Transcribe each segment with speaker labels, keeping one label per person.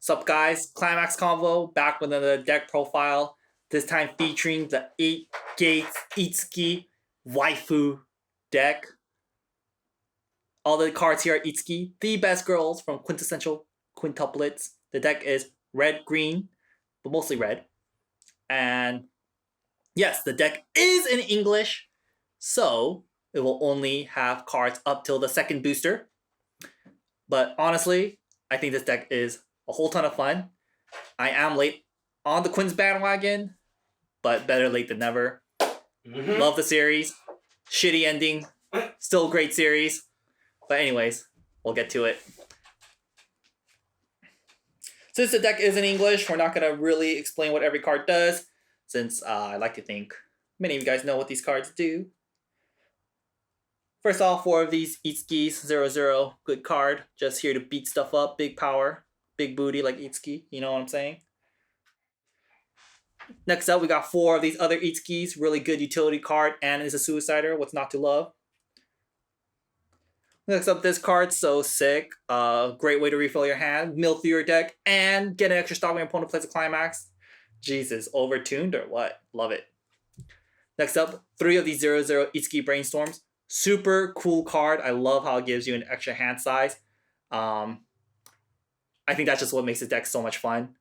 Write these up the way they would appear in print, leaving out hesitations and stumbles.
Speaker 1: Sup guys, ClimaxCombo back with another deck profile. This time featuring the 8 Gates Itsuki Waifu deck. All the cards here are Itsuki, the best girls from Quintessential Quintuplets. The deck is red, green, but mostly red. And yes, the deck is in English, so it will only have cards up till the second booster. But honestly, I think this deck is a whole ton of fun. I am late on the Quins bandwagon, but better late than never. Love the series. Shitty ending. Still a great series. But anyways, we'll get to it. Since the deck is in English, we're not going to really explain what every card does, since I like to think many of you guys know what these cards do. First off, 4 of these Itsuki's 0/0, good card. Just here to beat stuff up, big power, big booty like Itsuki, you know what I'm saying? Next up, we got 4 of these other Itsuki's, really good utility card, and is a Suicider, what's not to love. Next up, this card, so sick. Great way to refill your hand, mill through your deck, and get an extra stock when your opponent plays a climax. Jesus, overtuned or what? Love it. Next up, 3 of these 0/0 Itsuki Brainstorms. Super cool card. I love how it gives you an extra hand size. I think that's just what makes the deck so much fun.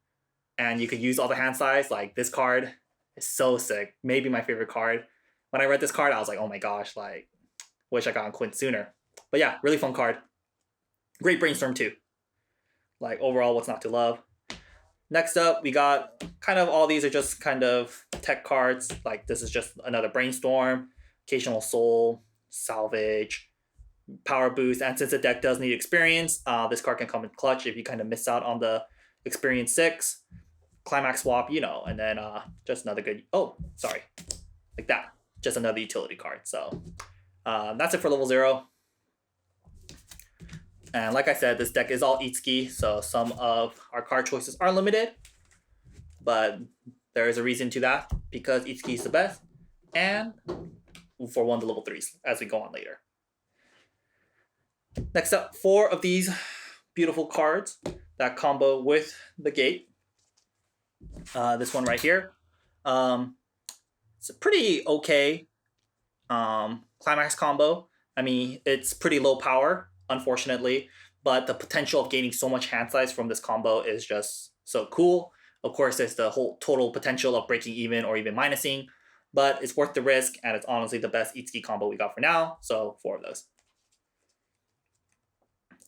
Speaker 1: And you could use all the hand size. Like, this card is so sick. Maybe my favorite card. When I read this card, I was like, oh my gosh, like, wish I got on Quint sooner. But yeah, really fun card. Great brainstorm too. Like, overall, what's not to love? Next up, we got kind of all these are just kind of tech cards. Like, this is just another brainstorm, occasional soul, salvage, power boost, and since the deck does need experience, this card can come in clutch if you kind of miss out on the experience 6, climax swap, you know, and then just another good, like that, just another utility card. So that's it for level 0. And like I said, this deck is all Itsuki, so some of our card choices are limited, but there is a reason to that, because Itsuki is the best, and for one of the level 3s as we go on later. Next up, 4 of these beautiful cards that combo with the gate. This one right here. It's a pretty okay climax combo. I mean, it's pretty low power, unfortunately, but the potential of gaining so much hand size from this combo is just so cool. Of course, there's the whole total potential of breaking even or even minusing, but it's worth the risk, and it's honestly the best Itsuki combo we got for now, so 4 of those.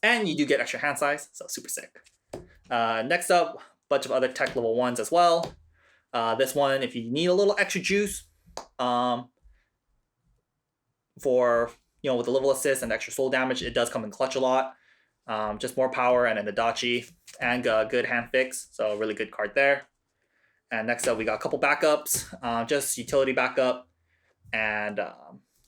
Speaker 1: And you do get extra hand size, so super sick. Next up, bunch of other tech level 1s as well. This one, if you need a little extra juice, for, you know, with the level assist and extra soul damage, it does come in clutch a lot. Just more power and an Adachi and good hand fix, so really good card there. And next up, we got a couple backups, just utility backup, and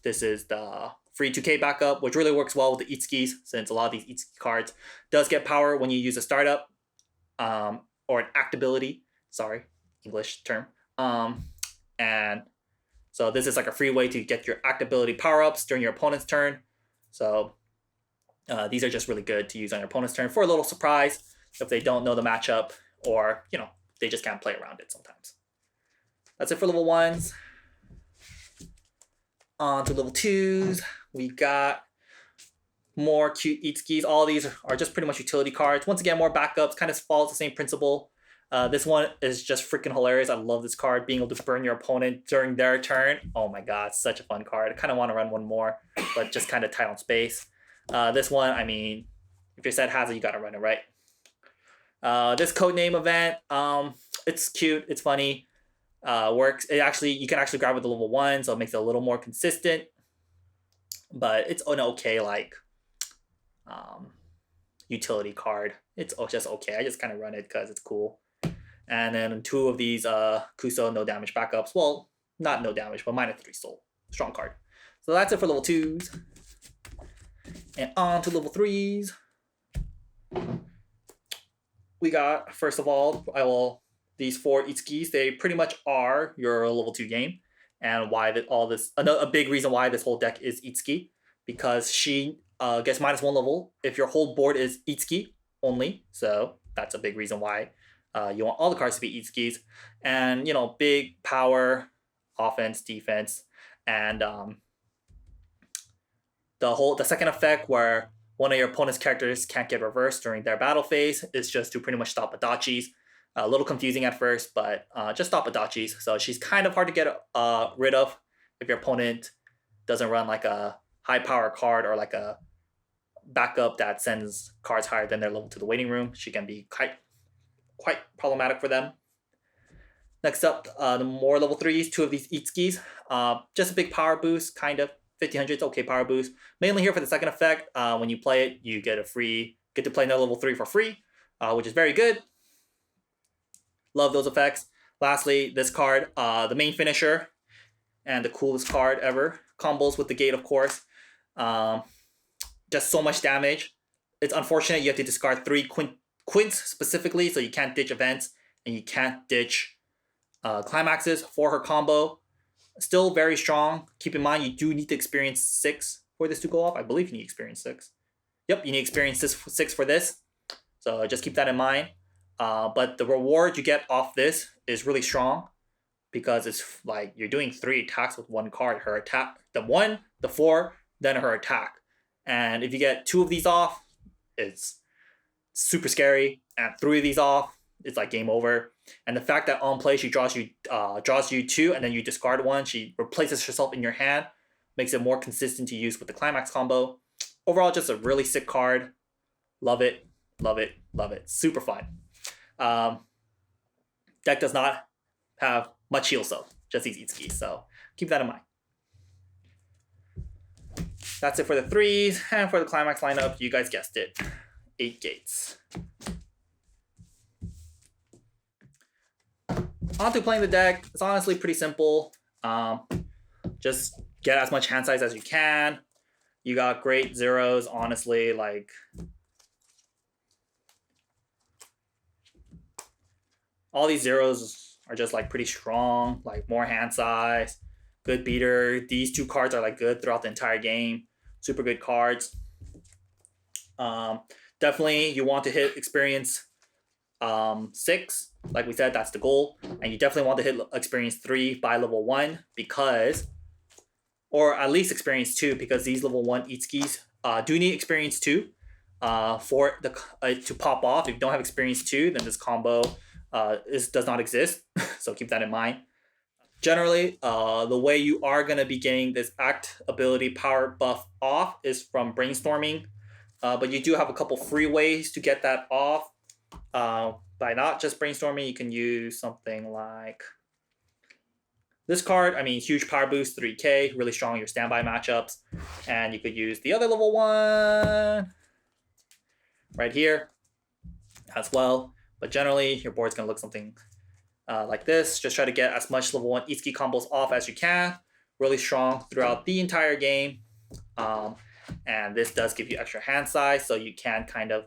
Speaker 1: this is the free 2K backup, which really works well with the Itsukis, since a lot of these Itsuki cards does get power when you use a startup, or an act ability, sorry, English term. And so this is like a free way to get your act ability power-ups during your opponent's turn. So these are just really good to use on your opponent's turn for a little surprise if they don't know the matchup, or, you know, they just can't play around it sometimes. That's it for level 1s. On to level 2s. We got more cute Itsukis. All these are just pretty much utility cards. Once again, more backups, kind of follows the same principle. This one is just freaking hilarious. I love this card, being able to burn your opponent during their turn. Oh my god, such a fun card. I kind of want to run one more, but just kind of tight on space. This one, I mean, if your set has it, you gotta run it, right? This codename event, it's cute, it's funny, works. You can actually grab it with the level 1, so it makes it a little more consistent. But it's an okay, like, utility card. It's just okay. I just kind of run it because it's cool. And then 2 of these Kuso no damage backups. Well, not no damage, but -3 soul. Strong card. So that's it for level 2s. And on to level 3s. We got, first of all, these 4 Itsukis, they pretty much are your level 2 game. And why that all this, a big reason why this whole deck is Itsuki, because she gets -1 level if your whole board is Itsuki only. So that's a big reason why you want all the cards to be Itsukis. And, you know, big power, offense, defense, and the second effect where one of your opponent's characters can't get reversed during their battle phase is just to pretty much stop Adachis. A little confusing at first, but just stop Adachis. So she's kind of hard to get rid of if your opponent doesn't run like a high power card or like a backup that sends cards higher than their level to the waiting room. She can be quite problematic for them. Next up, the more level 3s, 2 of these Itsukis. Just a big power boost, kind of. 1500's okay power boost. Mainly here for the second effect. When you play it, you get to play another level 3 for free, which is very good. Love those effects. Lastly, this card, the main finisher, and the coolest card ever. Combos with the gate, of course. Just so much damage. It's unfortunate you have to discard 3 quints specifically, so you can't ditch events, and you can't ditch climaxes for her combo. Still very strong. Keep in mind, you do need to experience 6 for this to go off. I believe you need experience 6. Yep, you need experience 6 for this. So just keep that in mind. But the reward you get off this is really strong because it's like you're doing 3 attacks with 1 card. Her attack, the 1, the 4, then her attack. And if you get 2 of these off, it's super scary. And 3 of these off, it's like game over. And the fact that on play she draws you 2 and then you discard 1, she replaces herself in your hand, makes it more consistent to use with the climax combo. Overall, just a really sick card. Love it, love it, love it. Super fun. Deck does not have much heal, so just these Itsukis, so keep that in mind. That's it for the 3s, and for the climax lineup, you guys guessed it, 8 gates. On to playing the deck. It's honestly pretty simple. Just get as much hand size as you can. You got great zeros, honestly, like all these zeros are just like pretty strong, like more hand size, good beater. These 2 cards are like good throughout the entire game. Super good cards. Definitely you want to hit experience 6. Like we said, that's the goal. And you definitely want to hit experience 3 by level 1 because, or at least experience 2, because these level 1 Itsukis do need experience 2 for the to pop off. If you don't have experience 2, then this combo does not exist. So keep that in mind. Generally, the way you are going to be getting this act ability power buff off is from brainstorming. But you do have a couple free ways to get that off. By not just brainstorming, you can use something like this card. I mean, huge power boost, 3k, really strong in your standby matchups. And you could use the other level 1 right here as well. But generally, your board's going to look something like this. Just try to get as much level 1 Itsuki combos off as you can. Really strong throughout the entire game. And this does give you extra hand size, so you can kind of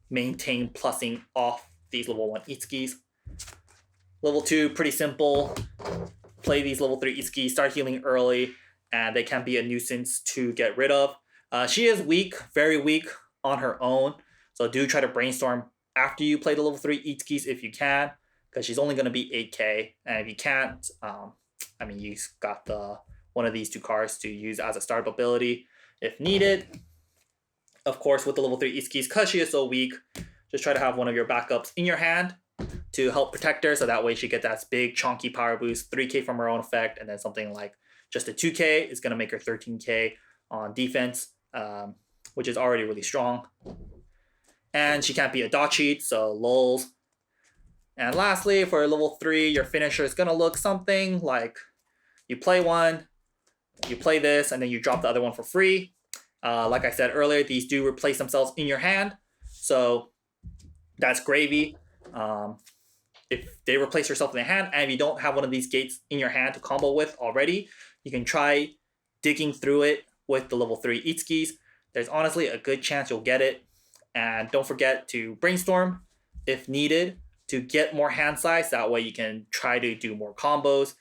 Speaker 1: maintain plussing off these level 1 Itsukis. Level 2, pretty simple. Play these level 3 Itsuki, start healing early, and they can be a nuisance to get rid of. She is weak, very weak on her own, so do try to brainstorm after you play the level 3 Itsukis if you can, because she's only going to be 8k, and if you can't, I mean, you got one of these 2 cards to use as a startup ability if needed. Of course, with the level 3 Itsukis, because she is so weak, just try to have one of your backups in your hand to help protect her, so that way she gets that big chunky power boost, 3k from her own effect, and then something like just a 2k is going to make her 13k on defense, which is already really strong. And she can't be a dot cheat, so lulz. And lastly, for level 3, your finisher is going to look something like you play one, you play this, and then you drop the other one for free. Like I said earlier, these do replace themselves in your hand, so that's gravy. If they replace yourself in the hand, and if you don't have one of these gates in your hand to combo with already, you can try digging through it with the level 3 Itsukis. There's honestly a good chance you'll get it. And don't forget to brainstorm if needed to get more hand size. That way you can try to do more combos.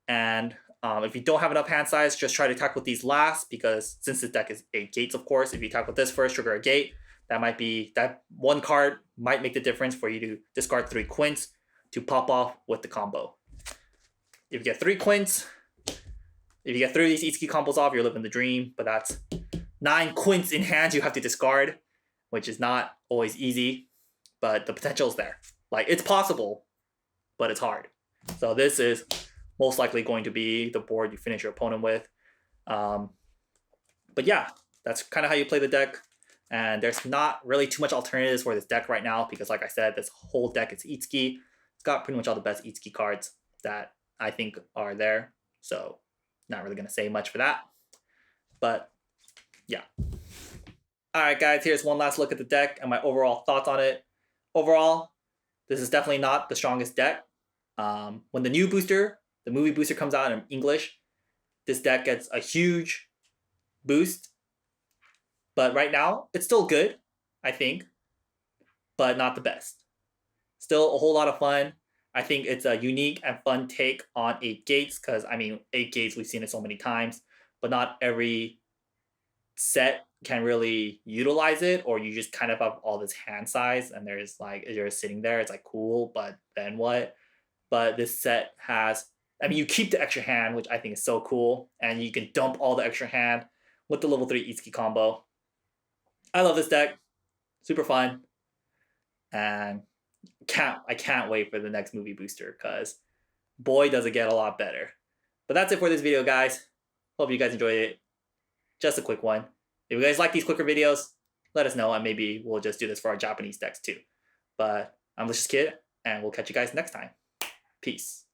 Speaker 1: And if you don't have enough hand size, just try to attack with these last, because since the deck is 8 gates, of course, if you attack with this first, trigger a gate, that one card might make the difference for you to discard 3 quints to pop off with the combo. If you get 3 quints, if you get 3 of these Itsuki combos off, you're living the dream. But that's 9 quints in hand you have to discard, which is not always easy. But the potential is there. Like, it's possible, but it's hard. So this is most likely going to be the board you finish your opponent with. But yeah, that's kind of how you play the deck. And there's not really too much alternatives for this deck right now because, like I said, this whole deck is Itsuki. It's got pretty much all the best Itsuki cards that I think are there. So not really going to say much for that. But yeah. Alright guys, here's one last look at the deck and my overall thoughts on it. Overall, this is definitely not the strongest deck. When the new booster, the movie booster comes out in English, this deck gets a huge boost. But right now, it's still good, I think, but not the best. Still a whole lot of fun. I think it's a unique and fun take on 8 gates because, I mean, 8 gates, we've seen it so many times, but not every set can really utilize it, or you just kind of have all this hand size and there's like, you're sitting there, it's like cool, but then what? But this set has, I mean, you keep the extra hand, which I think is so cool, and you can dump all the extra hand with the level 3 Itsuki combo. I love this deck. Super fun. And I can't wait for the next movie booster because boy does it get a lot better. But that's it for this video, guys. Hope you guys enjoyed it. Just a quick one. If you guys like these quicker videos, let us know and maybe we'll just do this for our Japanese decks too. But I'm Licious Kid and we'll catch you guys next time. Peace.